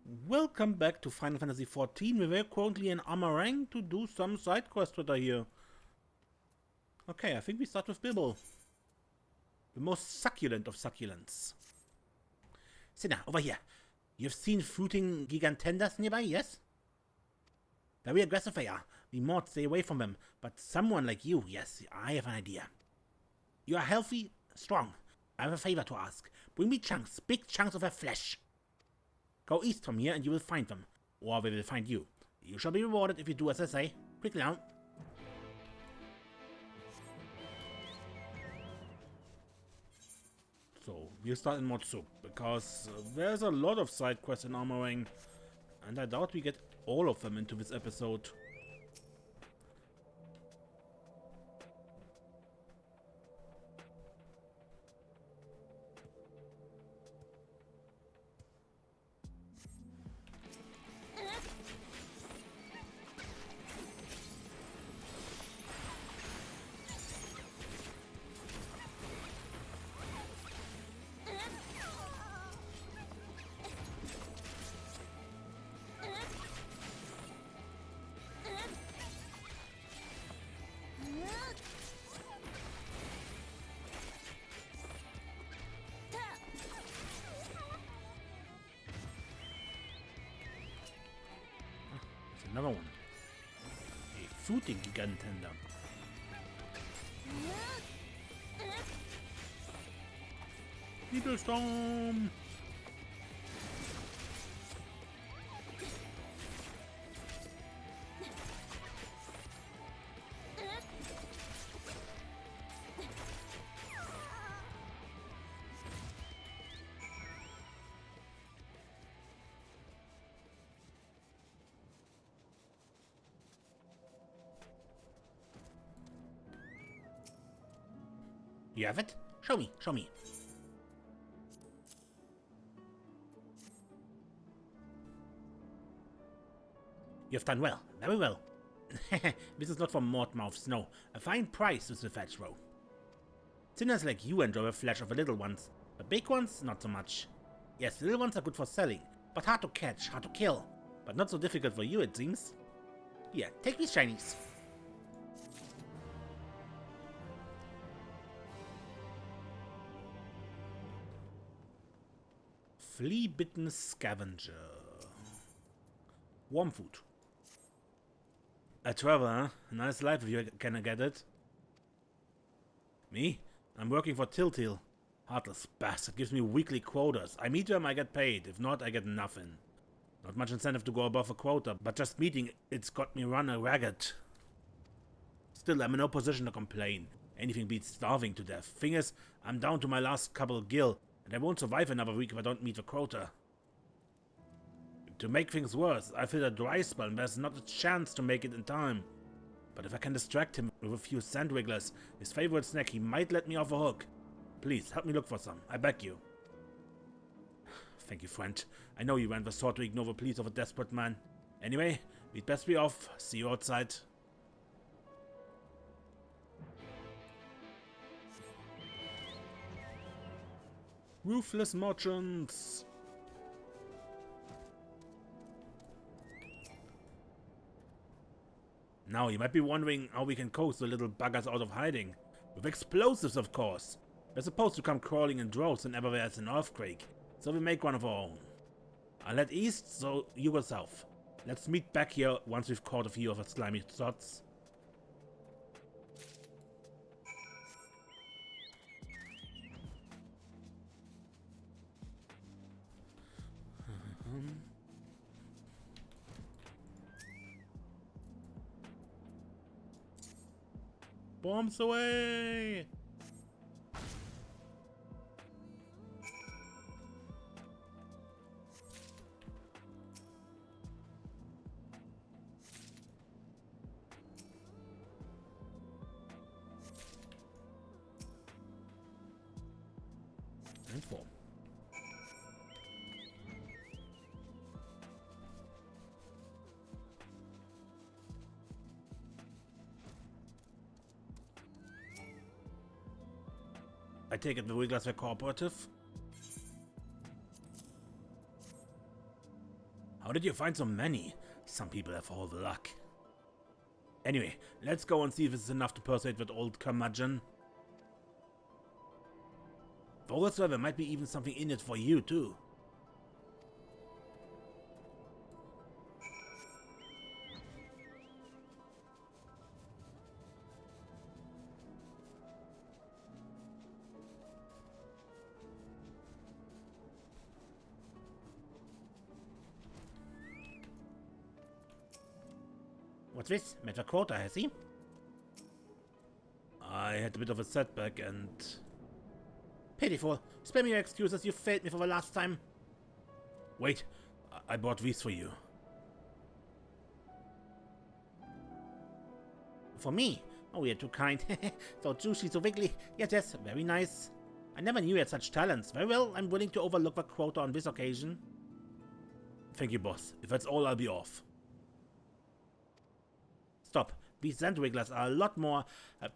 Welcome back to Final Fantasy XIV. We're currently in Amh Areng to do some side quests that are here. Okay, I think we start with Bilbo. The most succulent of succulents. Sinna, over here. You've seen fruiting gigantenders nearby, yes? Very aggressive they are. We Mourd stay away from them. But someone like you, yes, I have an idea. You are healthy, strong. I have a favor to ask. Bring me chunks, big chunks of their flesh. Go east from here and you will find them. Or they will find you. You shall be rewarded if you do as I say. Quickly now. So, we'll start in Mourd Souq, because there's a lot of side quests in Amh Areng, and I doubt we get all of them into this episode. Another one. A fruiting gigantender. Needle Storm! You have it? Show me, show me. You've done well, very well. This is not for Mourd mouths, no. A fine price is the fetch row. Sinners like you enjoy the flesh of the little ones. The big ones, not so much. Yes, the little ones are good for selling, but hard to catch, hard to kill. But not so difficult for you, it seems. Here, take these shinies. Flea-bitten scavenger. Warm food. A traveler, huh? Nice life if you can get it. Me? I'm working for Tiltil. Heartless bastard gives me weekly quotas. I meet them, I get paid. If not, I get nothing. Not much incentive to go above a quota, but just meeting it's got me run ragged. Still, I'm in no position to complain. Anything beats starving to death. Thing is, I'm down to my last couple gil, and I won't survive another week if I don't meet the quota. To make things worse, I feel a dry spell and there's not a chance to make it in time. But if I can distract him with a few sand wigglers, his favorite snack, he might let me off a hook. Please, help me look for some, I beg you. Thank you, friend. I know you ran the sword to ignore the pleas of a desperate man. Anyway, we'd best be off. See you outside. Ruthless merchants! Now, you might be wondering how we can coax the little buggers out of hiding. With explosives, of course. They're supposed to come crawling in droves whenever there's an earthquake, so we make one of our own. I'll head east, so you go south. Let's meet back here once we've caught a few of the slimy sots. Bombs away! And 4. I take it the Wigglers were cooperative? How did you find so many? Some people have all the luck. Anyway, let's go and see if this is enough to persuade that old curmudgeon. For all that's well, there might be even something in it for you, too. What's this? Met a quota, has he? I had a bit of a setback and... Pitiful. Spare me your excuses, you failed me for the last time. Wait, I bought these for you. For me? Oh, you're too kind. So juicy, so wiggly. Yes, yes, very nice. I never knew you had such talents. Very well, I'm willing to overlook the quota on this occasion. Thank you, boss. If that's all, I'll be off. Stop. These scent wigglers are a lot more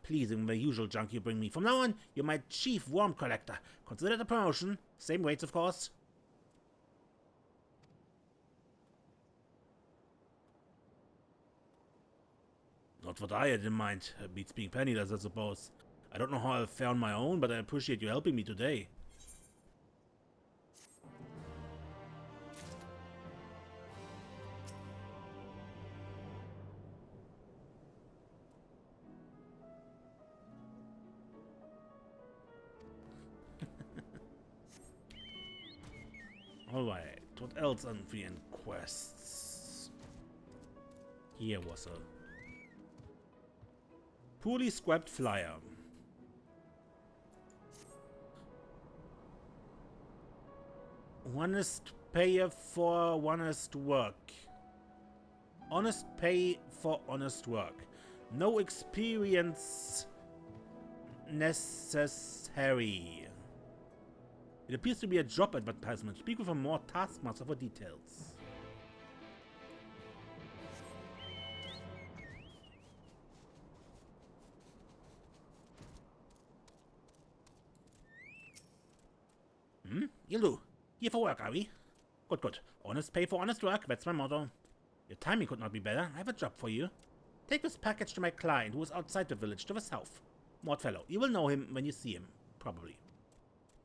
pleasing than the usual junk you bring me. From now on, you're my chief worm collector. Consider it a promotion. Same rates, of course. Not what I had in mind. Beats being penniless, I suppose. I don't know how I'll fare on my own, but I appreciate you helping me today. Alright, what else on the quests? Here was a poorly scrapped flyer. Honest pay for honest work. Honest pay for honest work. No experience necessary. It appears to be a job advertisement. Speak with a Mourd taskmaster for details. You'll do. Here for work, are we? Good, good. Honest pay for honest work, that's my motto. Your timing could not be better. I have a job for you. Take this package to my client who is outside the village to the south. Mourd fellow. You will know him when you see him. Probably.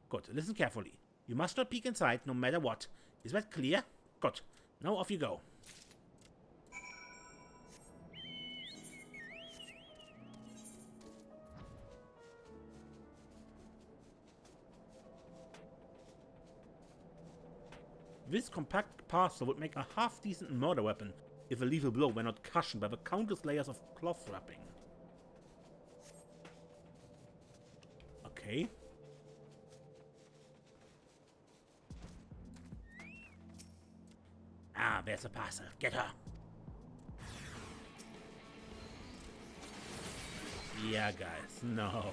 Good. Listen carefully. You must not peek inside, no matter what. Is that clear? Good. Now off you go. This compact parcel would make a half-decent murder weapon if a lethal blow were not cushioned by the countless layers of cloth wrapping. Okay. Ah, there's a parcel. Get her. Yeah, guys. No.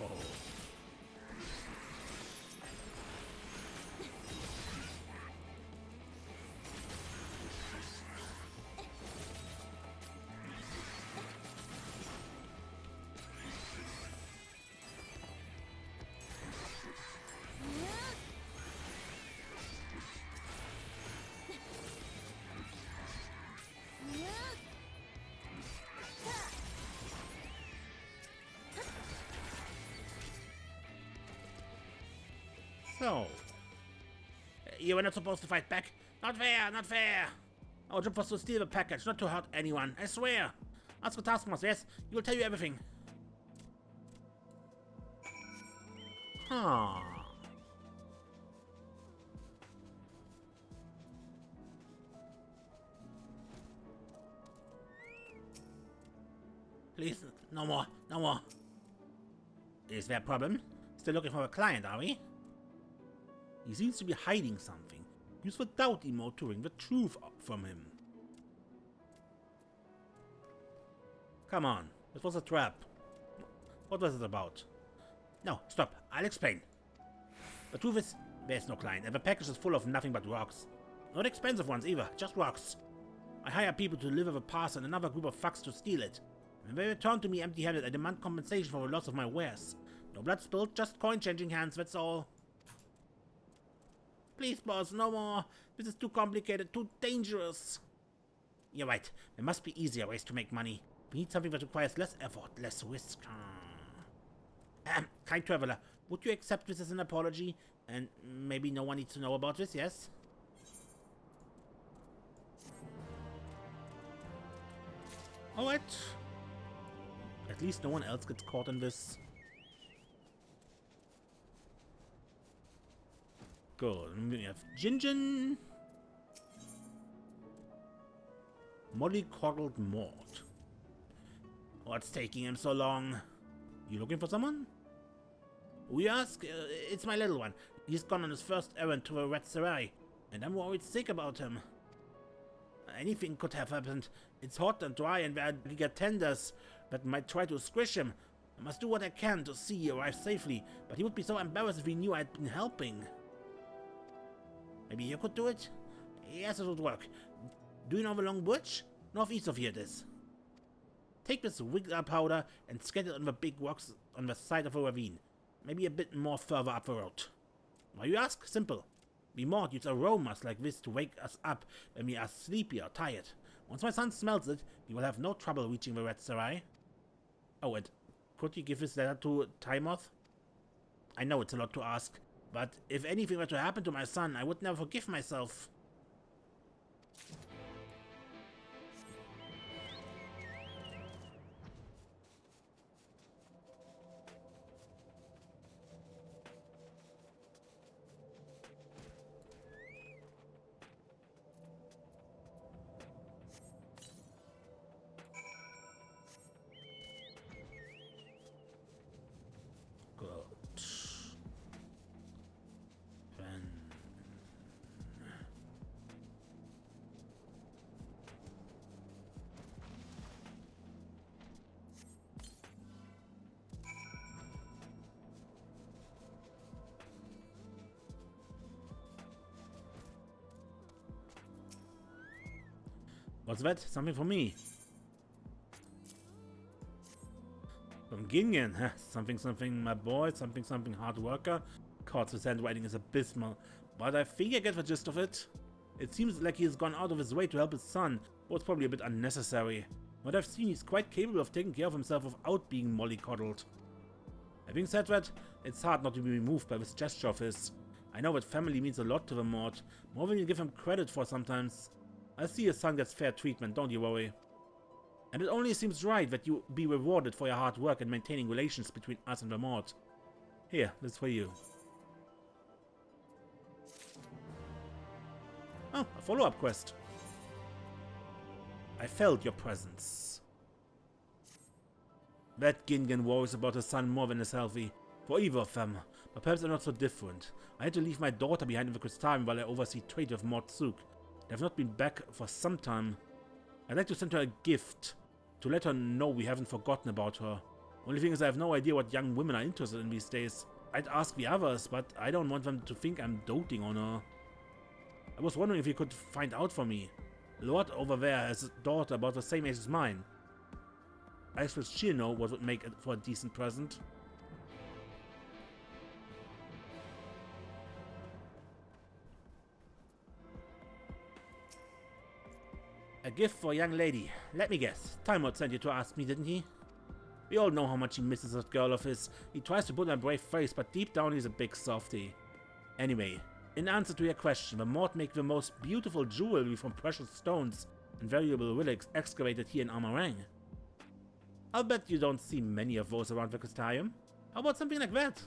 So, you were not supposed to fight back? Not fair, not fair! Our job was to steal the package, not to hurt anyone, I swear! Ask the taskmaster, yes, he will tell you everything. Huh. Please, no more, no more. Is there a problem? Still looking for a client, are we? He seems to be hiding something. Use the doubt emote to wring the truth from him. Come on, this was a trap. What was it about? No, stop, I'll explain. The truth is, there's no client, and the package is full of nothing but rocks. Not expensive ones either, just rocks. I hire people to deliver the parcel and another group of fucks to steal it. When they return to me empty-handed, I demand compensation for the loss of my wares. No blood spilled, just coin changing hands, that's all. Please, boss, no more. This is too complicated, too dangerous. You're right. There must be easier ways to make money. We need something that requires less effort, less risk. Kind traveler, would you accept this as an apology? And maybe no one needs to know about this, yes? Alright. At least no one else gets caught in this. Good. We have Jinjin. Mollycoddled Mord. What's taking him so long? You looking for someone? We ask, it's my little one. He's gone on his first errand to a ratserai, and I'm worried sick about him. Anything could have happened. It's hot and dry, and there are gigatenders that might try to squish him. I must do what I can to see he arrive safely, but he would be so embarrassed if he knew I'd been helping. Maybe you could do it? Yes, it would work. Do you know the long bridge? Northeast of here it is. Take this wiggler powder and scatter it on the big rocks on the side of a ravine. Maybe a bit more further up the road. Why you ask? Simple. We Mourd use aromas like this to wake us up when we are sleepy or tired. Once my son smells it, he will have no trouble reaching the ratserai. Oh, and could you give this letter to Timoth? I know it's a lot to ask, but if anything were to happen to my son, I would never forgive myself. What's that? Something for me. From Gingen. Something, my boy. Something, hard worker. God, his handwriting is abysmal. But I think I get the gist of it. It seems like he has gone out of his way to help his son. But it's probably a bit unnecessary. What I've seen, he's quite capable of taking care of himself without being mollycoddled. Having said that, it's hard not to be moved by this gesture of his. I know that family means a lot to the Mourd. More than you give him credit for sometimes. I see his son gets fair treatment, don't you worry. And it only seems right that you be rewarded for your hard work in maintaining relations between us and the Mourd. Here, this is for you. Oh, a follow-up quest. I felt your presence. That Gingen worries about his son more than is healthy. For either of them, but perhaps they're not so different. I had to leave my daughter behind in the Crystarium while I oversee trade with Mourd Souq. They have not been back for some time. I'd like to send her a gift, to let her know we haven't forgotten about her. Only thing is I have no idea what young women are interested in these days. I'd ask the others, but I don't want them to think I'm doting on her. I was wondering if you could find out for me. Lord over there has a daughter about the same age as mine. I suppose she'll know what would make it for a decent present. A gift for a young lady. Let me guess. Timoth sent you to ask me, didn't he? We all know how much he misses that girl of his. He tries to put on a brave face, but deep down he's a big softy. Anyway, in answer to your question, the Mourd make the most beautiful jewelry from precious stones and valuable relics excavated here in Amh Areng. I'll bet you don't see many of those around the Crystarium. How about something like that?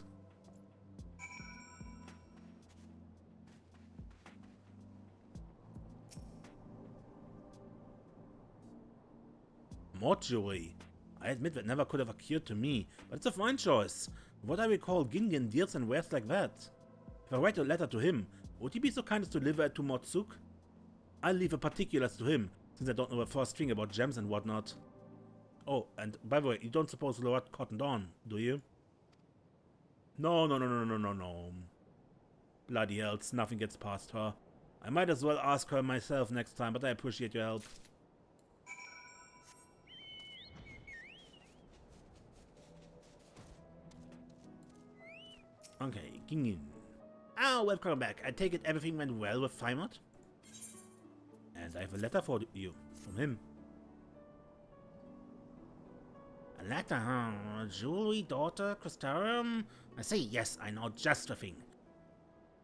Mourd jewelry. I admit that never could have occurred to me, but it's a fine choice. What I recall, Gingen deals and wears like that. If I write a letter to him, would he be so kind as to deliver it to Mourd Souq? I'll leave the particulars to him, since I don't know the first thing about gems and whatnot. Oh, and by the way, you don't suppose Lord cottoned on, do you? No. Bloody hell, nothing gets past her. I might as well ask her myself next time, but I appreciate your help. Okay, Gingen. Ah, welcome back. I take it everything went well with Mourd? And I have a letter for you. From him. A letter, huh? Jewelry, daughter, crystarium? I say, yes, I know just the thing.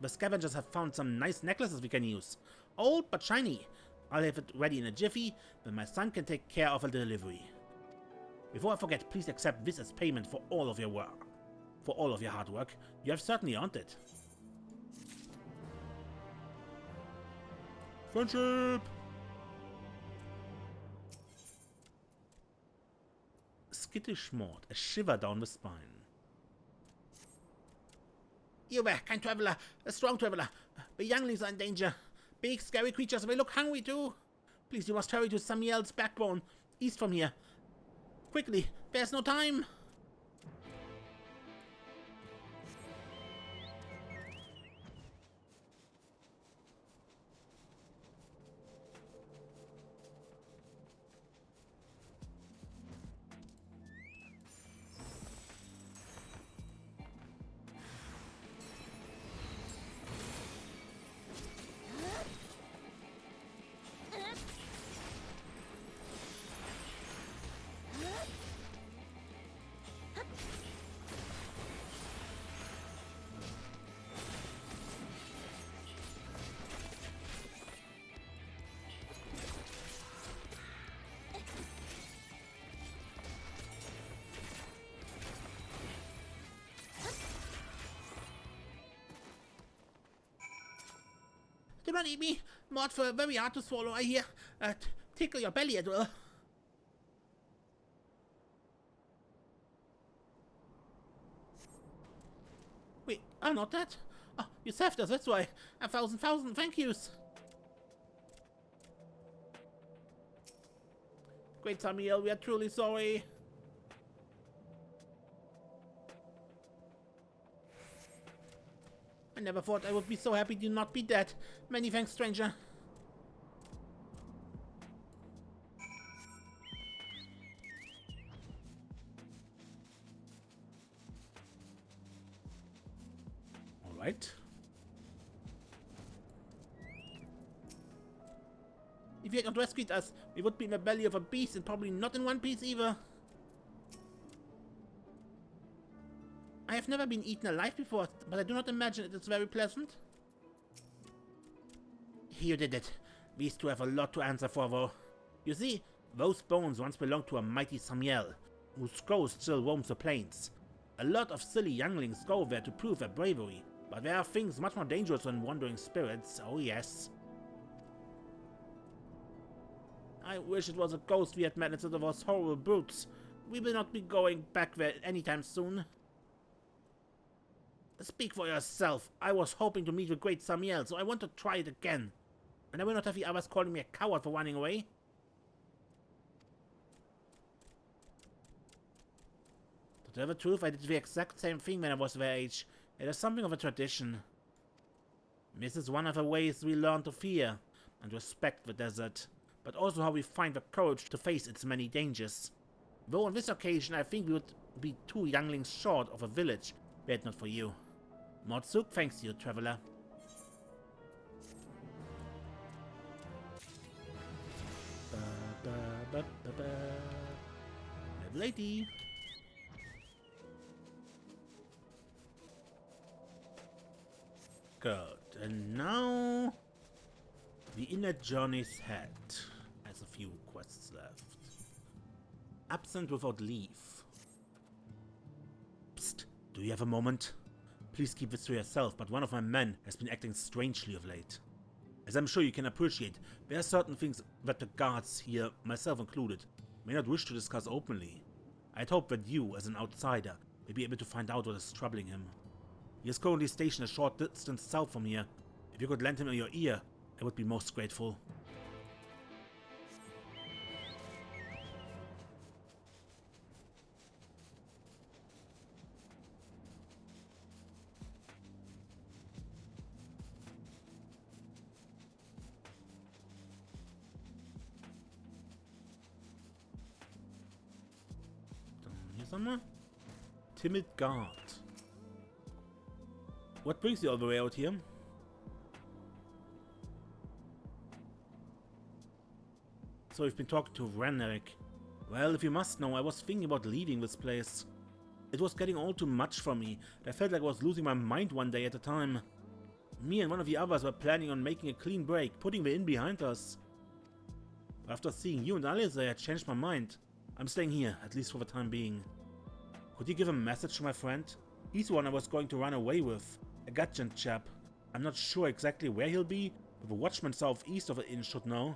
The scavengers have found some nice necklaces we can use. Old but shiny. I'll have it ready in a jiffy, then my son can take care of a delivery. Before I forget, please accept this as payment for all of your work. For all of your hard work. You have certainly earned it. Friendship! Skittish Mourd, a shiver down the spine. You there, kind traveler, a strong traveler. The younglings are in danger. Big, scary creatures, they look hungry too. Please, you must hurry to Samuel's backbone, east from here. Quickly, there's no time. Do not eat me. Mourd for very hard to swallow, I hear. Tickle your belly as well. Wait, I'm not that. Oh, you saved us, that's why. 1,000 thank yous. Great Samuel, we are truly sorry. I never thought I would be so happy to not be dead. Many thanks, stranger. All right. If you had not rescued us, we would be in the belly of a beast and probably not in one piece either. I have never been eaten alive before, but I do not imagine it is very pleasant. You did it. These two have a lot to answer for, though. You see, those bones once belonged to a mighty Samuel, whose ghost still roams the plains. A lot of silly younglings go there to prove their bravery, but there are things much more dangerous than wandering spirits, oh yes. I wish it was a ghost we had met instead of those horrible brutes. We will not be going back there anytime soon. Speak for yourself. I was hoping to meet the great Samuel, so I want to try it again. And I will not have the others calling me a coward for running away. To tell the truth, I did the exact same thing when I was their age. It is something of a tradition. This is one of the ways we learn to fear and respect the desert, but also how we find the courage to face its many dangers. Though on this occasion I think we would be 2 younglings short of a village, were it not for you. Mourd Souq thanks you, traveler. Level 80. Good, and now the inner journey's head has a few quests left. Absent without leave. Psst, do you have a moment? Please keep this to yourself, but one of my men has been acting strangely of late. As I'm sure you can appreciate, there are certain things that the guards here, myself included, may not wish to discuss openly. I'd hope that you, as an outsider, may be able to find out what is troubling him. He is currently stationed a short distance south from here. If you could lend him your ear, I would be most grateful. Hier somewhere? Timid Guard. What brings you all the way out here? So you've been talking to Renerick. Well, if you must know, I was thinking about leaving this place. It was getting all too much for me. I felt like I was losing my mind one day at a time. Me and one of the others were planning on making a clean break, putting the inn behind us. After seeing you and Alice, I had changed my mind. I'm staying here, at least for the time being. Could you give a message to my friend? He's the one I was going to run away with. A Gatjan chap. I'm not sure exactly where he'll be, but the watchman southeast of the inn should know.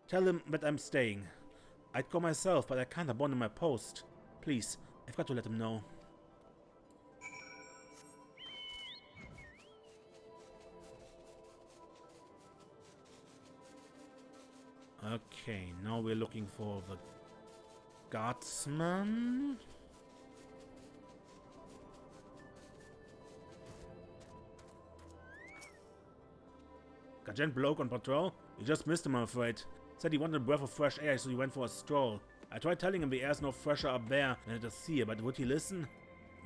Tell him that I'm staying. I'd go myself, but I can't abandon my post. Please, I've got to let him know. Okay, now we're looking for the guardsman. Gatjan bloke on patrol? You just missed him, I'm afraid. Said he wanted a breath of fresh air, so he went for a stroll. I tried telling him the air's no fresher up there than it is here, but would he listen?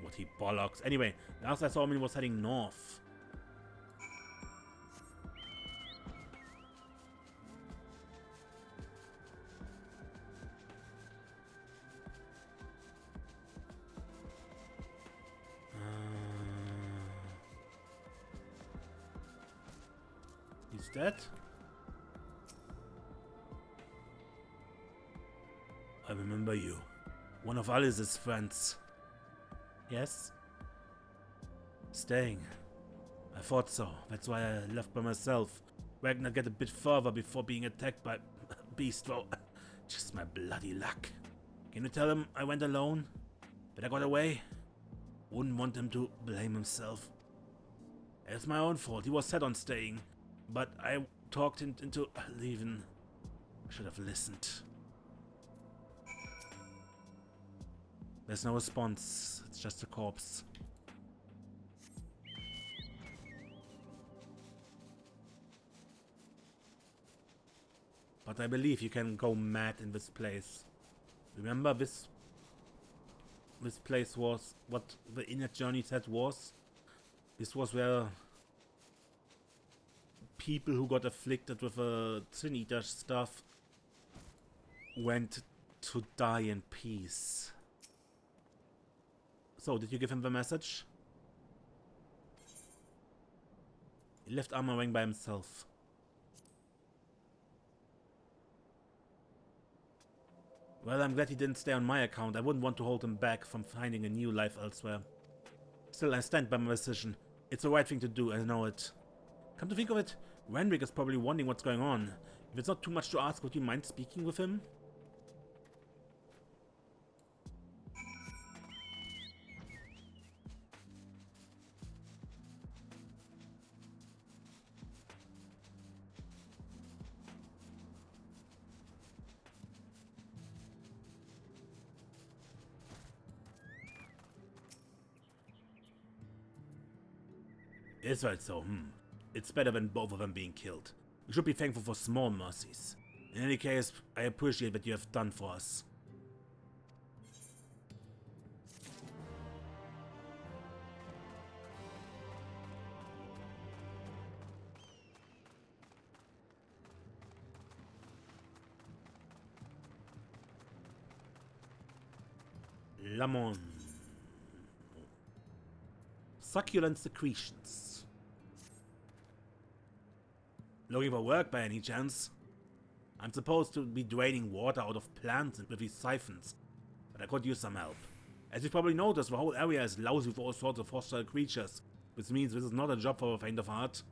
Would he bollocks? Anyway, last I saw him he was heading north. He's dead? I remember you. One of Alice's friends. Yes? Staying. I thought so. That's why I left by myself. Wagner get a bit further before being attacked by a beast, though. Just my bloody luck. Can you tell him I went alone? That I got away? Wouldn't want him to blame himself. It's my own fault. He was set on staying. But I talked him into leaving. I should have listened. There's no response. It's just a corpse. But I believe you can go mad in this place. Remember, this place was what the inner journey said was. This was where people who got afflicted with Sin Eater stuff went to die in peace. So, did you give him the message? He left Amh Areng by himself. Well, I'm glad he didn't stay on my account. I wouldn't want to hold him back from finding a new life elsewhere. Still, I stand by my decision. It's the right thing to do, I know it. Come to think of it, Renrick is probably wondering what's going on. If it's not too much to ask, would you mind speaking with him? Is that so? It's better than both of them being killed. We should be thankful for small mercies. In any case, I appreciate what you have done for us. Lamon. Succulent Secretions. Looking for work by any chance? I'm supposed to be draining water out of plants with these siphons, but I could use some help. As you've probably noticed, the whole area is lousy with all sorts of hostile creatures, which means this is not a job for the faint of heart.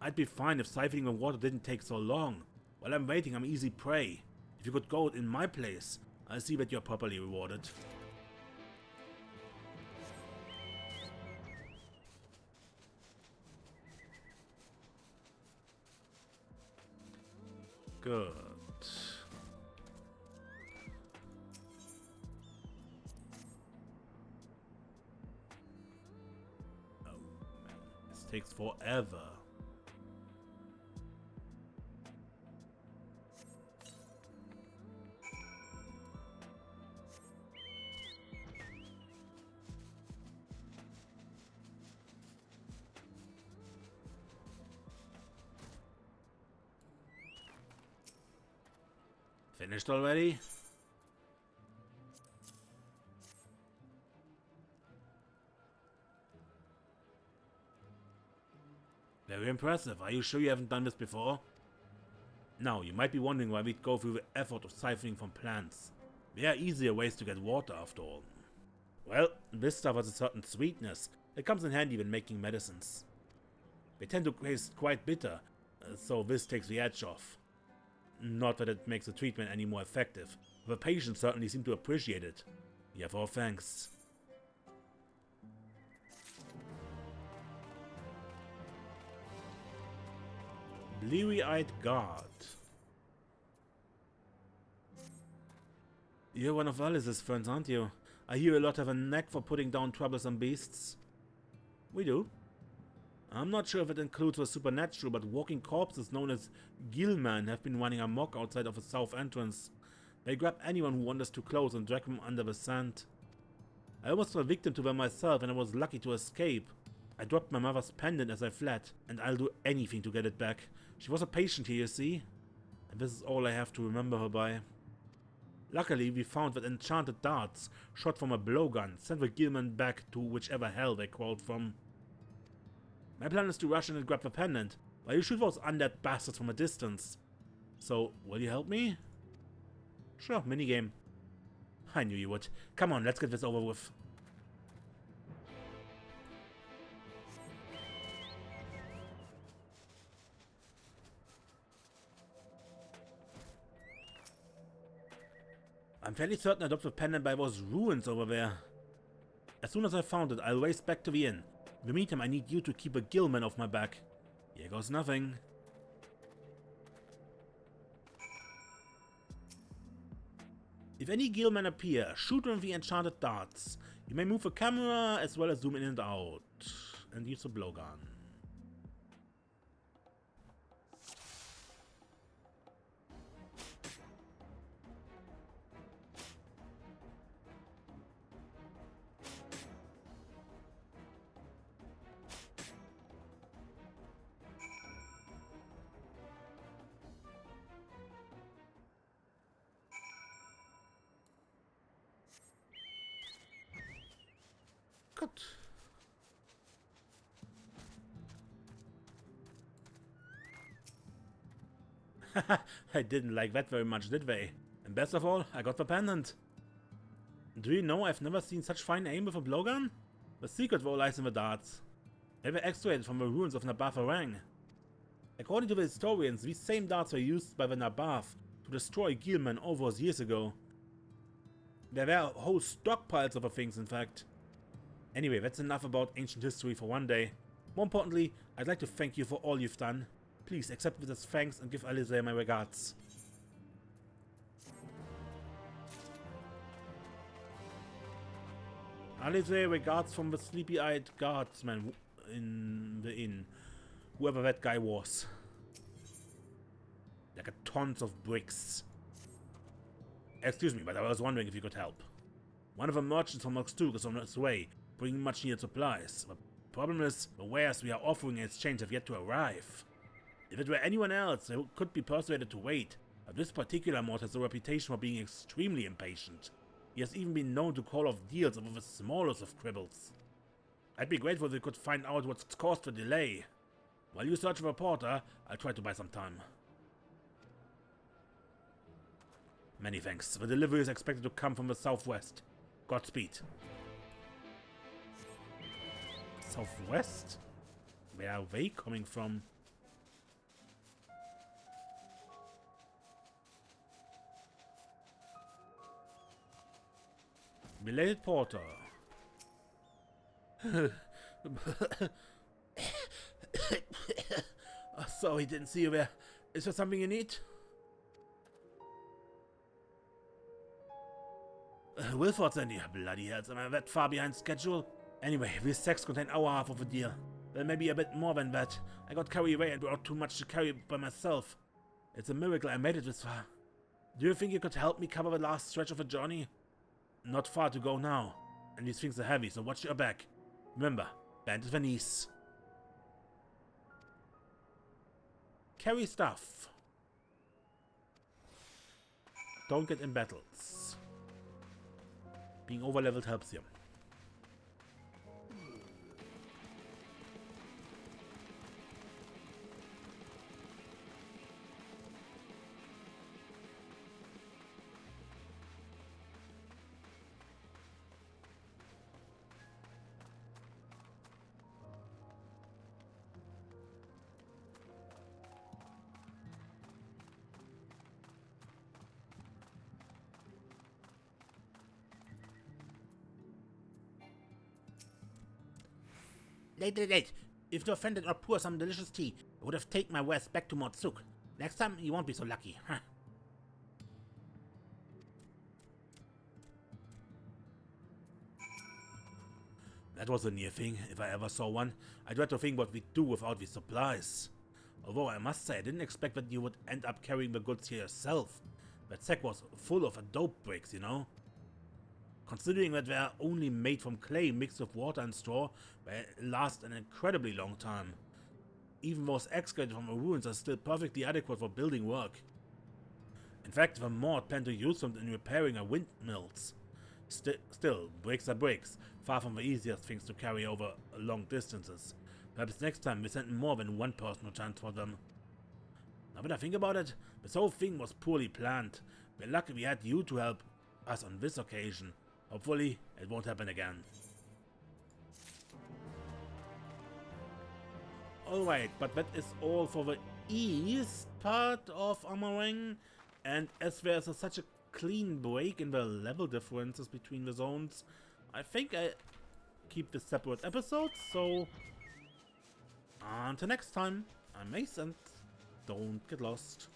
I'd be fine if siphoning the water didn't take so long. While I'm waiting, I'm easy prey. If you could go in my place, I'll see that you're properly rewarded. Good. Oh man, this takes forever. Finished already? Very impressive. Are you sure you haven't done this before? Now, you might be wondering why we'd go through the effort of siphoning from plants. There are easier ways to get water after all. Well, this stuff has a certain sweetness that comes in handy when making medicines. They tend to taste quite bitter, so this takes the edge off. Not that it makes the treatment any more effective, but the patients certainly seem to appreciate it. You have our thanks. Bleary-eyed guard. You're one of Alice's friends, aren't you? I hear a lot have a knack for putting down troublesome beasts. We do. I'm not sure if it includes the supernatural, but walking corpses known as gillmen have been running amok outside of the south entrance. They grab anyone who wanders too close and drag them under the sand. I almost fell victim to them myself and I was lucky to escape. I dropped my mother's pendant as I fled, and I'll do anything to get it back. She was a patient here, you see, and this is all I have to remember her by. Luckily, we found that enchanted darts, shot from a blowgun, sent the gillmen back to whichever hell they crawled from. My plan is to rush in and grab the pendant, while you shoot those undead bastards from a distance. So, will you help me? Sure, minigame. I knew you would. Come on, let's get this over with. I'm fairly certain I dropped the pendant by those ruins over there. As soon as I found it, I'll race back to the inn. In the meantime, I need you to keep a gillman off my back. Here goes nothing. If any gillmen appear, shoot them with the enchanted darts. You may move the camera as well as zoom in and out. And use the blowgun. Good. I didn't like that very much, did they? And best of all, I got the pendant. Do you know I've never seen such fine aim with a blowgun? The secret though lies in the darts. They were extracted from the ruins of Amh Areng. According to the historians, these same darts were used by the Nabath to destroy gillmen all those years ago. There were whole stockpiles of the things, in fact. Anyway, that's enough about ancient history for one day. More importantly, I'd like to thank you for all you've done. Please accept this as thanks and give Alice my regards. Alice regards from the sleepy-eyed guardsman in the inn. Whoever that guy was. Like a tons of bricks. Excuse me, but I was wondering if you could help. One of the merchants from Mourd Souq is on its way, bringing much needed supplies. The problem is, the wares we are offering in exchange have yet to arrive. If it were anyone else, they could be persuaded to wait, but this particular Mourd has a reputation for being extremely impatient. He has even been known to call off deals over the smallest of quibbles. I'd be grateful if we could find out what's caused the delay. While you search for a porter, I'll try to buy some time. Many thanks. The delivery is expected to come from the southwest. Godspeed. Southwest? Where are they coming from? Belated porter. Oh, sorry, didn't see you there. Is there something you need? Wilford's in here. Bloody hell, am I that far behind schedule? Anyway, these sacks contain our half of the deal. Well, maybe a bit more than that. I got carried away and brought too much to carry by myself. It's a miracle I made it this far. Do you think you could help me cover the last stretch of the journey? Not far to go now. And these things are heavy, so watch your back. Remember, bend at the knees. Carry stuff. don't get in battles. Being overleveled helps you. Late. If you offended or pour some delicious tea, I would have taken my wares back to Mourd Souq. Next time, you won't be so lucky. Huh. That was a near thing, if I ever saw one. I dread to think what we'd do without these supplies. Although I must say, I didn't expect that you would end up carrying the goods here yourself. That sack was full of dope bricks, you know? Considering that they're only made from clay mixed with water and straw, they last an incredibly long time. Even those excavated from the ruins are still perfectly adequate for building work. In fact, the Mourd plan to use them in repairing our windmills. Still, bricks are bricks, far from the easiest things to carry over long distances. Perhaps next time we send more than one person to transport them. Now that I think about it, this whole thing was poorly planned. We're lucky we had you to help us on this occasion. Hopefully, it won't happen again. Alright, but that is all for the east part of Amh Areng. And as there's such a clean break in the level differences between the zones, I think I keep this separate episodes. So, until next time, I'm Mace and don't get lost.